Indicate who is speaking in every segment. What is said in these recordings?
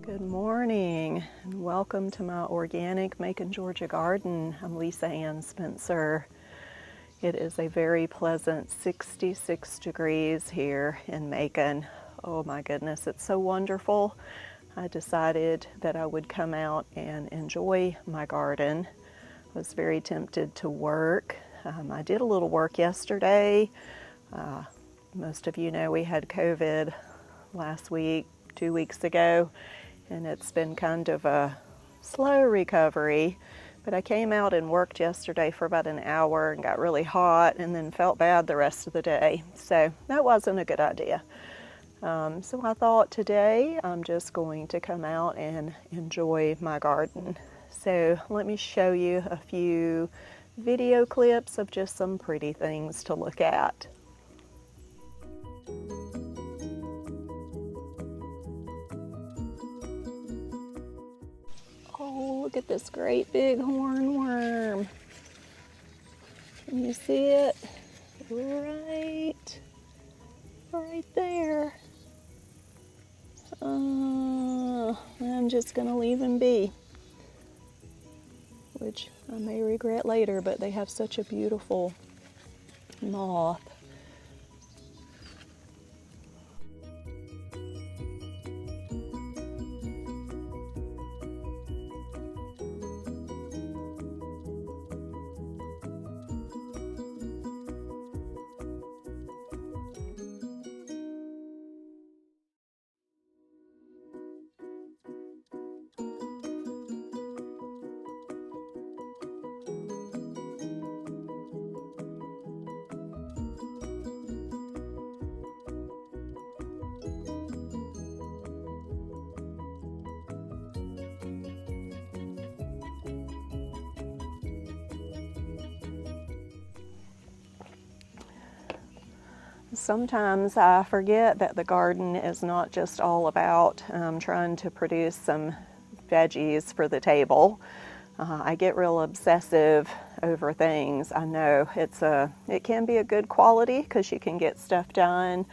Speaker 1: Good morning and welcome to my organic Macon, Georgia garden. I'm Lisa Ann Spencer. It is a very pleasant 66 degrees here in Macon. Oh my goodness, it's so wonderful. I decided that I would come out and enjoy my garden. I was very tempted to work. I did a little work yesterday. Most of you know we had COVID last week, 2 weeks ago, and it's been kind of a slow recovery. But I came out and worked yesterday for about an hour and got really hot and then felt bad the rest of the day. So that wasn't a good idea. So I thought today I'm just going to come out and enjoy my garden. So let me show you a few video clips of just some pretty things to look at. Oh, look at this great big hornworm. Can you see it? Right there. I'm just going to leave him be, which I may regret later, but they have such a beautiful moth. Sometimes I forget that the garden is not just all about trying to produce some veggies for the table. I get real obsessive over things. I know it can be a good quality because you can get stuff done,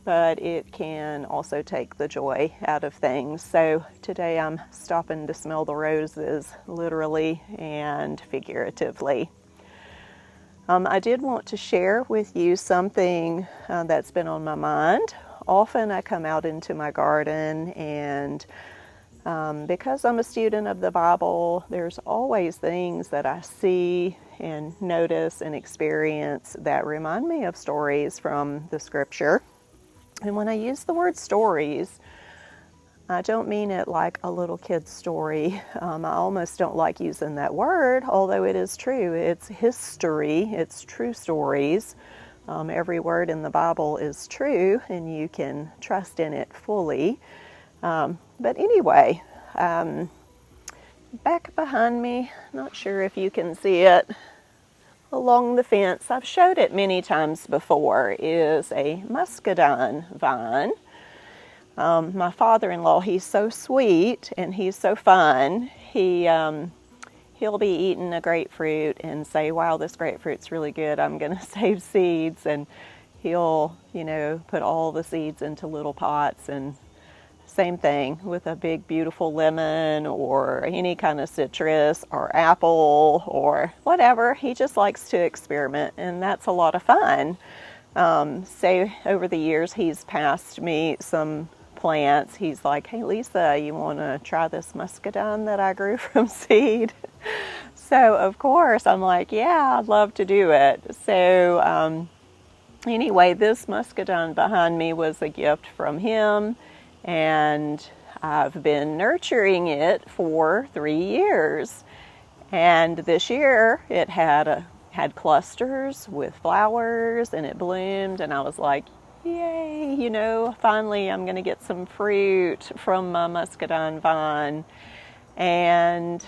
Speaker 1: but it can also take the joy out of things. So today I'm stopping to smell the roses, literally and figuratively. I did want to share with you something that's been on my mind. Often I come out into my garden and because I'm a student of the Bible, there's always things that I see and notice and experience that remind me of stories from the scripture. And when I use the word stories, I don't mean it like a little kid's story. I almost don't like using that word, although it is true. It's history. It's true stories. Every word in the Bible is true, and you can trust in it fully. But anyway, back behind me, not sure if you can see it, along the fence, I've showed it many times before, is a muscadine vine. My father-in-law, he's so sweet and he's so fun. He'll be eating a grapefruit and say, wow, this grapefruit's really good. I'm going to save seeds. And he'll, put all the seeds into little pots. And same thing with a big, beautiful lemon or any kind of citrus or apple or whatever. He just likes to experiment, and that's a lot of fun. So over the years, he's passed me some plants. He's like, hey Lisa, you want to try this muscadine that I grew from seed? So of course I'm like, yeah, I'd love to do it. So anyway, this muscadine behind me was a gift from him, and I've been nurturing it for 3 years. And this year it had clusters with flowers and it bloomed, and I was like, yay, finally I'm going to get some fruit from my muscadine vine. And,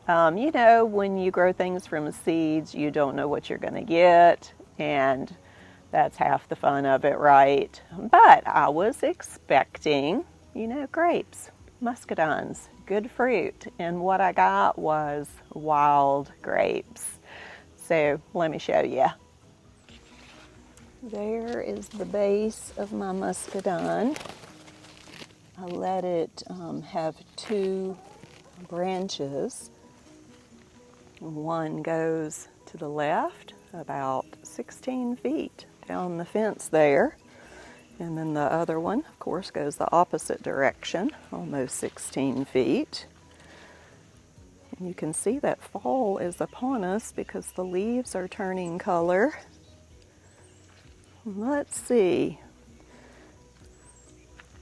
Speaker 1: when you grow things from seeds, you don't know what you're going to get, and that's half the fun of it, right? But I was expecting, grapes, muscadines, good fruit, and what I got was wild grapes. So let me show you. There is the base of my muscadine. I let it have two branches. One goes to the left about 16 feet down the fence there. And then the other one, of course, goes the opposite direction, almost 16 feet. And you can see that fall is upon us because the leaves are turning color. Let's see.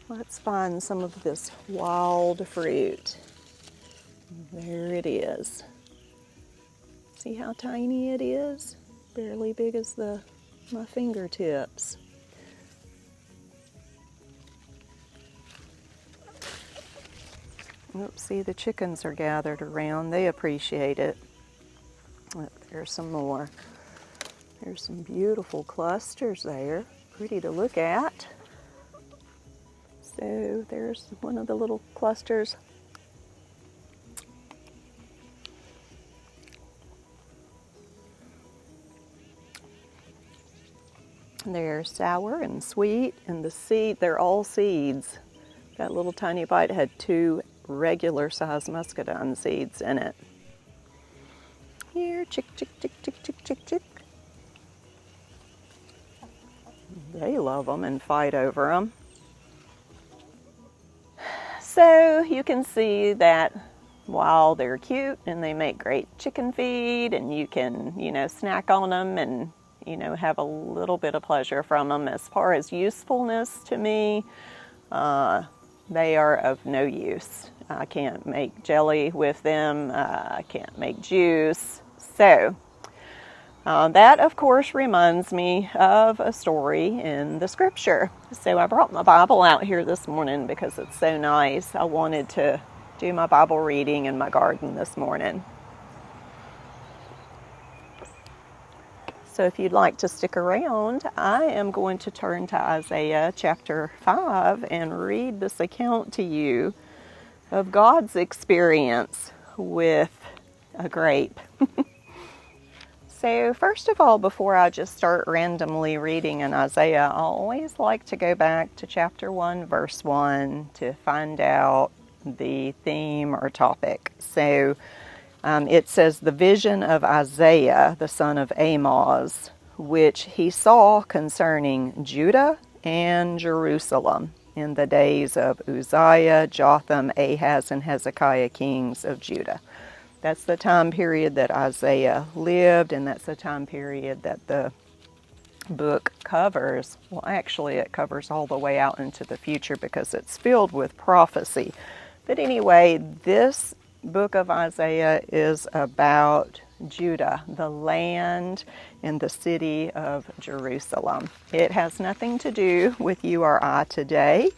Speaker 1: Let's find some of this wild fruit. There it is. See how tiny it is? Barely big as my fingertips. Oops, see, the chickens are gathered around. They appreciate it. Look, there's some more. There's some beautiful clusters there. Pretty to look at. So there's one of the little clusters. They're sour and sweet, and the seed, they're all seeds. That little tiny bite had two regular size muscadine seeds in it. Here, chick, chick, chick, chick, chick, chick, chick. They love them and fight over them. So you can see that while they're cute and they make great chicken feed, and you can, snack on them and, have a little bit of pleasure from them. As far as usefulness to me, they are of no use. I can't make jelly with them. I can't make juice. So that, of course, reminds me of a story in the scripture. So I brought my Bible out here this morning because it's so nice. I wanted to do my Bible reading in my garden this morning. So if you'd like to stick around, I am going to turn to Isaiah chapter 5 and read this account to you of God's experience with a grape. So first of all, before I just start randomly reading in Isaiah, I always like to go back to chapter 1, verse 1 to find out the theme or topic. So it says, the vision of Isaiah, the son of Amoz, which he saw concerning Judah and Jerusalem in the days of Uzziah, Jotham, Ahaz, and Hezekiah, kings of Judah. That's the time period that Isaiah lived, and that's the time period that the book covers. Well, actually, it covers all the way out into the future because it's filled with prophecy. But anyway, this book of Isaiah is about Judah, the land and the city of Jerusalem. It has nothing to do with you or I today,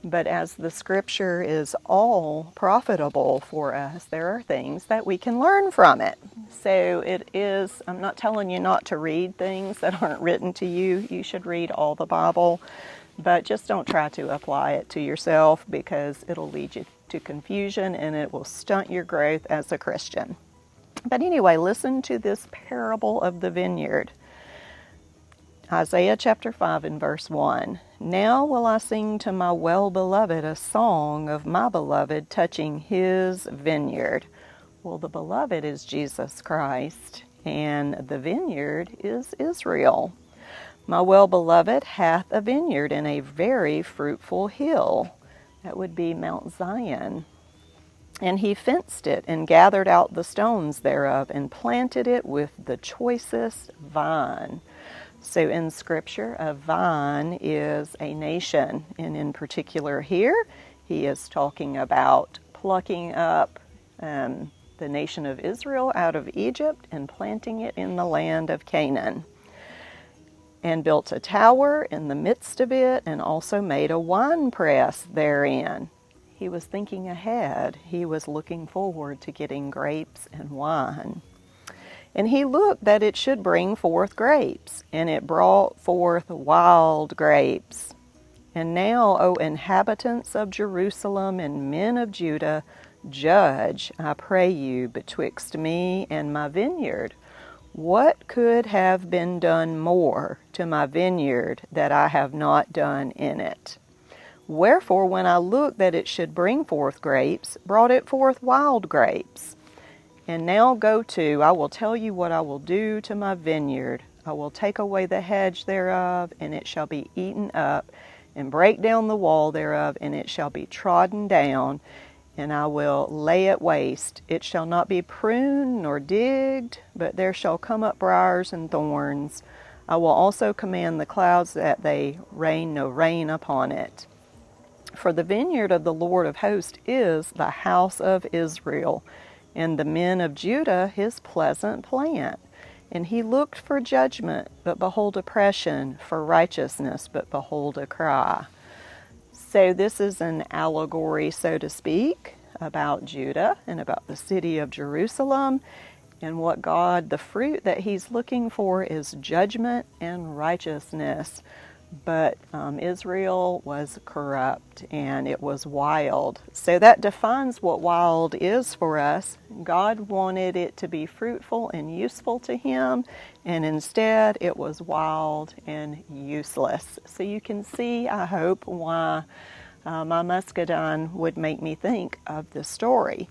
Speaker 1: but as the scripture is all profitable for us, there are things that we can learn from it. So it is, I'm not telling you not to read things that aren't written to you. You should read all the Bible, but just don't try to apply it to yourself because it'll lead you to confusion and it will stunt your growth as a Christian. But anyway, listen to this parable of the vineyard. Isaiah chapter 5 and verse 1. Now will I sing to my well-beloved a song of my beloved touching his vineyard. Well, the beloved is Jesus Christ, and the vineyard is Israel. My well-beloved hath a vineyard in a very fruitful hill. That would be Mount Zion. And he fenced it and gathered out the stones thereof and planted it with the choicest vine. So in Scripture, a vine is a nation. And in particular here, he is talking about plucking up the nation of Israel out of Egypt and planting it in the land of Canaan. And built a tower in the midst of it and also made a wine press therein. He was thinking ahead. He was looking forward to getting grapes and wine. And he looked that it should bring forth grapes, and it brought forth wild grapes. And now, O inhabitants of Jerusalem and men of Judah, judge, I pray you, betwixt me and my vineyard. What could have been done more to my vineyard that I have not done in it? Wherefore, when I looked that it should bring forth grapes, brought it forth wild grapes. And now go to, I will tell you what I will do to my vineyard. I will take away the hedge thereof, and it shall be eaten up, and break down the wall thereof, and it shall be trodden down, and I will lay it waste. It shall not be pruned nor digged, but there shall come up briars and thorns. I will also command the clouds that they rain no rain upon it. For the vineyard of the Lord of hosts is the house of Israel, and the men of Judah his pleasant plant. And he looked for judgment, but behold oppression, for righteousness, but behold a cry. So this is an allegory, so to speak, about Judah and about the city of Jerusalem. And what God, the fruit that he's looking for is judgment and righteousness. But Israel was corrupt and it was wild. So that defines what wild is for us. God wanted it to be fruitful and useful to him, and instead it was wild and useless. So you can see, I hope, why my muscadine would make me think of this story.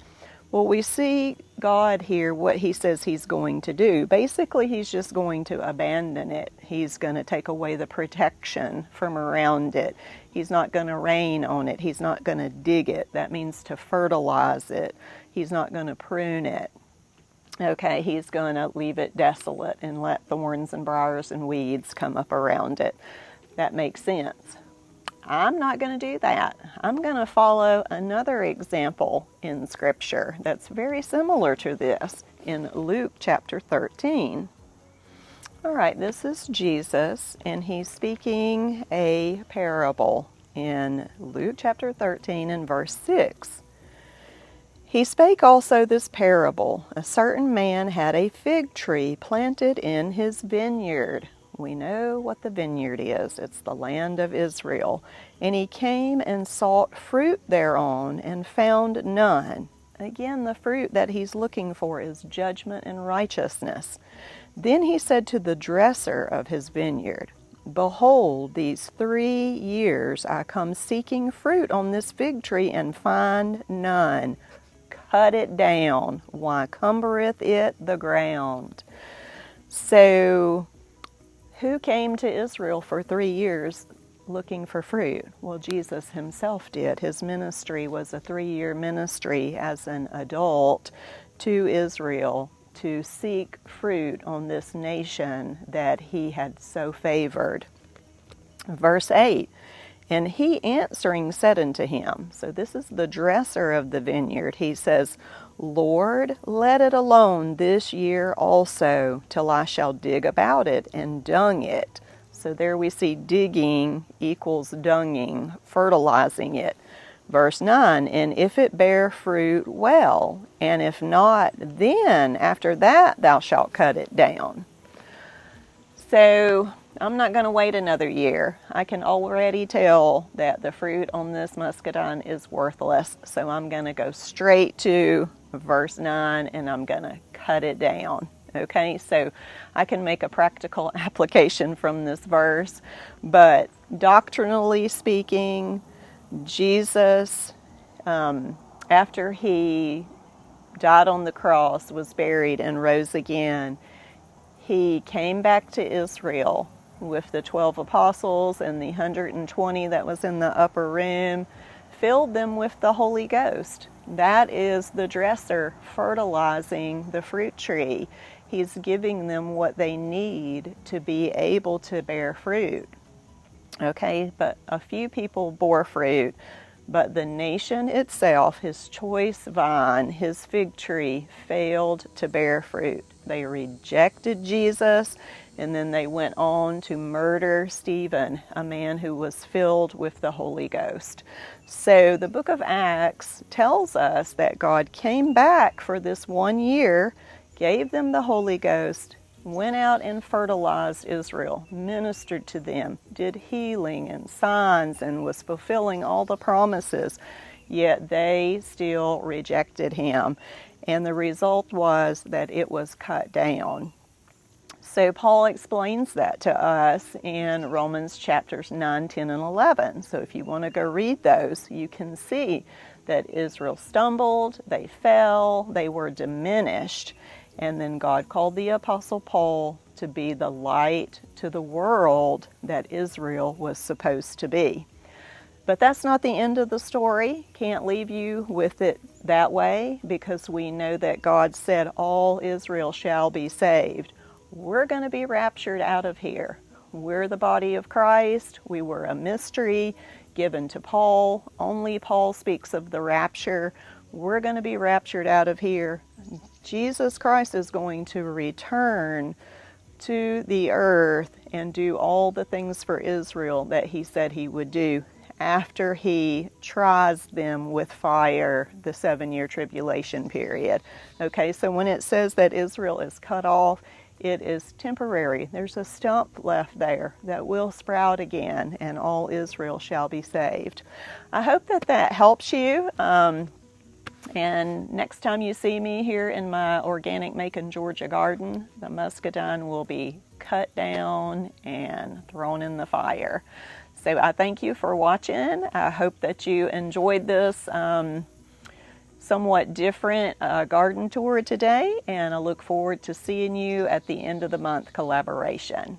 Speaker 1: Well, we see God here, what he says he's going to do. Basically, he's just going to abandon it. He's going to take away the protection from around it. He's not going to rain on it. He's not going to dig it. That means to fertilize it. He's not going to prune it. Okay, he's going to leave it desolate and let thorns and briars and weeds come up around it. That makes sense. I'm not going to do that. I'm going to follow another example in Scripture that's very similar to this in Luke chapter 13. All right, this is Jesus, and he's speaking a parable in Luke chapter 13 and verse 6. He spake also this parable. A certain man had a fig tree planted in his vineyard. We know what the vineyard is. It's the land of Israel. And he came and sought fruit thereon and found none. Again, the fruit that he's looking for is judgment and righteousness. Then he said to the dresser of his vineyard, Behold, these 3 years I come seeking fruit on this fig tree and find none. Cut it down. Why cumbereth it the ground? So, who came to Israel for 3 years looking for fruit? Well, Jesus himself did. His ministry was a 3-year ministry as an adult to Israel to seek fruit on this nation that he had so favored. Verse 8, and he answering said unto him, so this is the dresser of the vineyard, he says, Lord, let it alone this year also, till I shall dig about it and dung it. So there we see digging equals dunging, fertilizing it. Verse 9, and if it bear fruit, well, and if not, then after that thou shalt cut it down. So I'm not going to wait another year. I can already tell that the fruit on this muscadine is worthless, so I'm going to go straight to verse 9 and I'm going to cut it down. Okay, so I can make a practical application from this verse, but doctrinally speaking, Jesus, after he died on the cross, was buried, and rose again, he came back to Israel with the 12 apostles and the 120 that was in the upper room, filled them with the Holy Ghost. That is the dresser fertilizing the fruit tree. He's giving them what they need to be able to bear fruit. Okay, but a few people bore fruit, but the nation itself, his choice vine, his fig tree, failed to bear fruit. They rejected Jesus, and then they went on to murder Stephen, a man who was filled with the Holy Ghost. So the book of Acts tells us that God came back for this 1 year, gave them the Holy Ghost, went out and fertilized Israel, ministered to them, did healing and signs, and was fulfilling all the promises, yet they still rejected him. And the result was that it was cut down. So Paul explains that to us in Romans chapters 9, 10, and 11. So if you want to go read those, you can see that Israel stumbled, they fell, they were diminished, and then God called the Apostle Paul to be the light to the world that Israel was supposed to be. But that's not the end of the story. Can't leave you with it that way, because we know that God said all Israel shall be saved. We're going to be raptured out of here. We're the body of Christ. We were a mystery given to Paul. Only Paul speaks of the rapture. We're going to be raptured out of here. Jesus Christ is going to return to the earth and do all the things for Israel that he said he would do after he tries them with fire, the 7-year tribulation period. Okay, so when it says that Israel is cut off, it is temporary. There's a stump left there that will sprout again, and all Israel shall be saved. I hope that that helps you. And next time you see me here in my organic Macon, Georgia garden, the muscadine will be cut down and thrown in the fire. So I thank you for watching. I hope that you enjoyed this somewhat different garden tour today, and I look forward to seeing you at the end of the month collaboration.